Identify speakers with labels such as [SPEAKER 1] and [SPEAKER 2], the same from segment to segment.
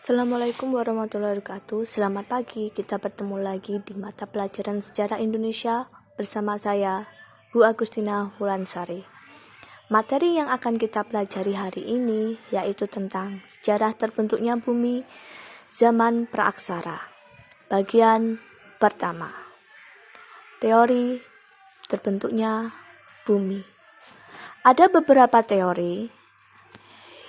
[SPEAKER 1] Assalamualaikum warahmatullahi wabarakatuh. Selamat pagi, kita bertemu lagi di mata pelajaran Sejarah Indonesia bersama saya, Bu Agustina Wulansari. Materi yang akan kita pelajari hari ini yaitu tentang sejarah terbentuknya bumi zaman praaksara. Bagian pertama, teori terbentuknya bumi. Ada beberapa teori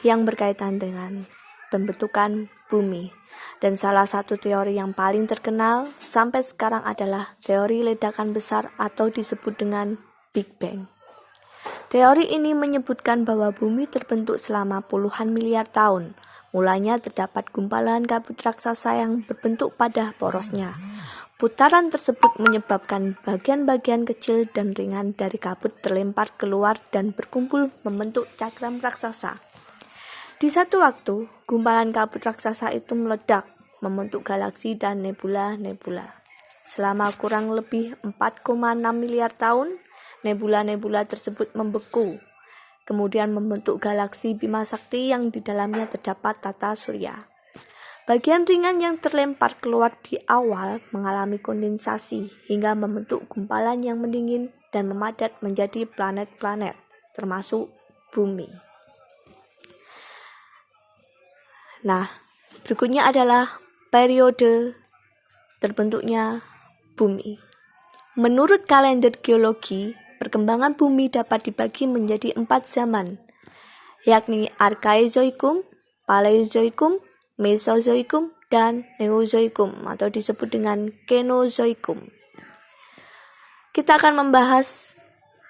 [SPEAKER 1] yang berkaitan dengan pembentukan bumi, dan salah satu teori yang paling terkenal sampai sekarang adalah teori ledakan besar atau disebut dengan Big Bang. Teori ini menyebutkan bahwa bumi terbentuk selama puluhan miliar tahun. Mulanya terdapat gumpalan kabut raksasa yang berbentuk pada porosnya. Putaran tersebut menyebabkan bagian-bagian kecil dan ringan dari kabut terlempar keluar dan berkumpul membentuk cakram raksasa. Di satu waktu, gumpalan kabut raksasa itu meledak, membentuk galaksi dan nebula-nebula. Selama kurang lebih 4,6 miliar tahun, nebula-nebula tersebut membeku, kemudian membentuk galaksi Bima Sakti yang di dalamnya terdapat tata surya. Bagian ringan yang terlempar keluar di awal mengalami kondensasi hingga membentuk gumpalan yang mendingin dan memadat menjadi planet-planet, termasuk bumi. Nah, berikutnya adalah periode terbentuknya bumi. Menurut kalender geologi, perkembangan bumi dapat dibagi menjadi 4 zaman, yakni Arkaezoikum, Paleozoikum, Mesozoikum, dan Neozoikum atau disebut dengan Kenozoikum. Kita akan membahas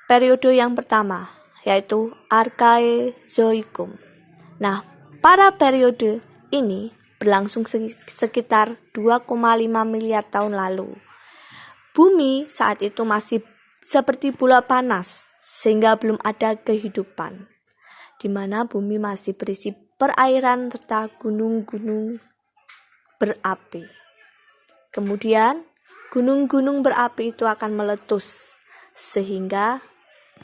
[SPEAKER 1] periode yang pertama, yaitu Arkaezoikum. Nah, para periode ini berlangsung sekitar 2,5 miliar tahun lalu. Bumi saat itu masih seperti bola panas, sehingga belum ada kehidupan, di mana bumi masih berisi perairan serta gunung-gunung berapi. Kemudian, gunung-gunung berapi itu akan meletus, sehingga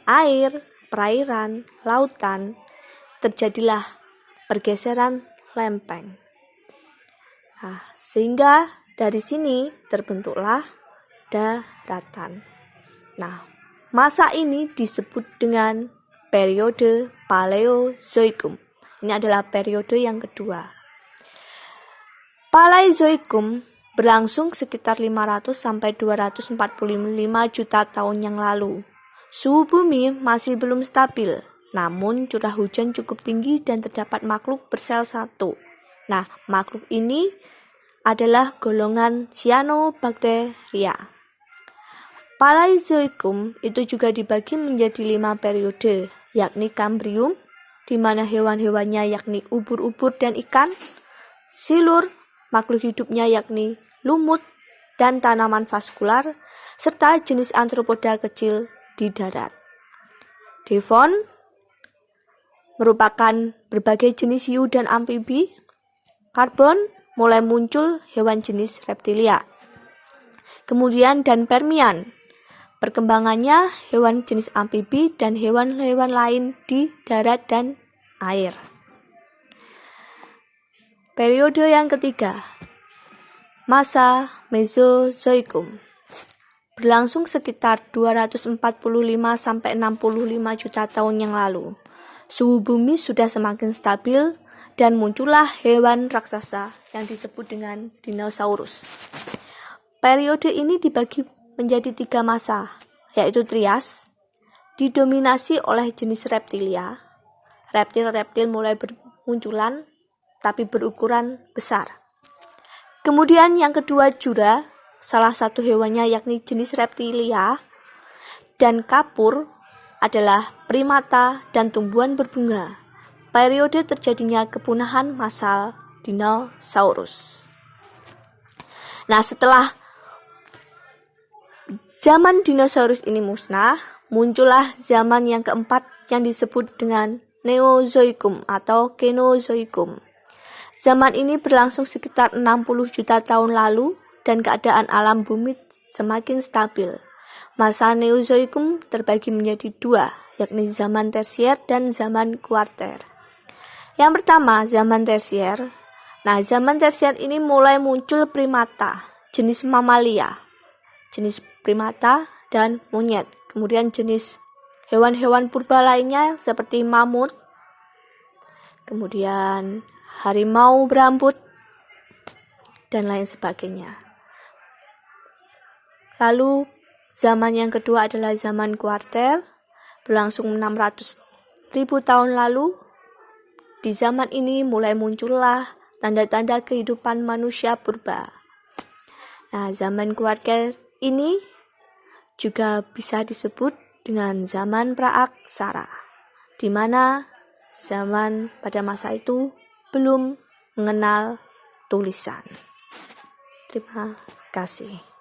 [SPEAKER 1] air, perairan, lautan, terjadilah pergeseran lempeng. Nah, sehingga dari sini terbentuklah daratan. Nah, masa ini disebut dengan periode Paleozoikum. Ini adalah periode yang kedua. Paleozoikum berlangsung sekitar 500 sampai 245 juta tahun yang lalu. Suhu bumi masih belum stabil. Namun curah hujan cukup tinggi dan terdapat makhluk bersel satu. Nah, makhluk ini adalah golongan cyanobacteria. Paleozoikum itu juga dibagi menjadi 5 periode, yakni Kambrium, di mana hewan-hewannya yakni ubur-ubur dan ikan, Silur, makhluk hidupnya yakni lumut dan tanaman vaskular, serta jenis antropoda kecil di darat. Devon merupakan berbagai jenis hiu dan amfibi. Karbon mulai muncul hewan jenis reptilia. Kemudian dan Permian, perkembangannya hewan jenis amfibi dan hewan-hewan lain di darat dan air. Periode yang ketiga, masa Mesozoikum, berlangsung sekitar 245 sampai 65 juta tahun yang lalu. Suhu bumi sudah semakin stabil dan muncullah hewan raksasa yang disebut dengan dinosaurus. Periode ini dibagi menjadi 3 masa, yaitu Trias, didominasi oleh jenis reptilia. Reptil-reptil mulai bermunculan tapi berukuran besar. Kemudian yang kedua Jura, salah satu hewannya yakni jenis reptilia, dan Kapur adalah primata dan tumbuhan berbunga. Periode terjadinya kepunahan massal dinosaurus. Nah, setelah zaman dinosaurus ini musnah, muncullah zaman yang keempat yang disebut dengan Neozoikum atau Kenozoikum. Zaman ini berlangsung sekitar 60 juta tahun lalu dan keadaan alam bumi semakin stabil. Masa Neozoikum terbagi menjadi 2, yakni zaman tersier dan zaman kuarter. Yang pertama, zaman tersier Nah, zaman tersier ini mulai muncul primata, jenis mamalia, jenis primata dan monyet. Kemudian jenis hewan-hewan purba lainnya seperti mamut, kemudian harimau berambut, dan lain sebagainya. Lalu zaman yang kedua adalah zaman kuarter, berlangsung 600.000 tahun lalu. Di zaman ini mulai muncullah tanda-tanda kehidupan manusia purba. Nah, zaman kuarter ini juga bisa disebut dengan zaman praaksara, di mana zaman pada masa itu belum mengenal tulisan. Terima kasih.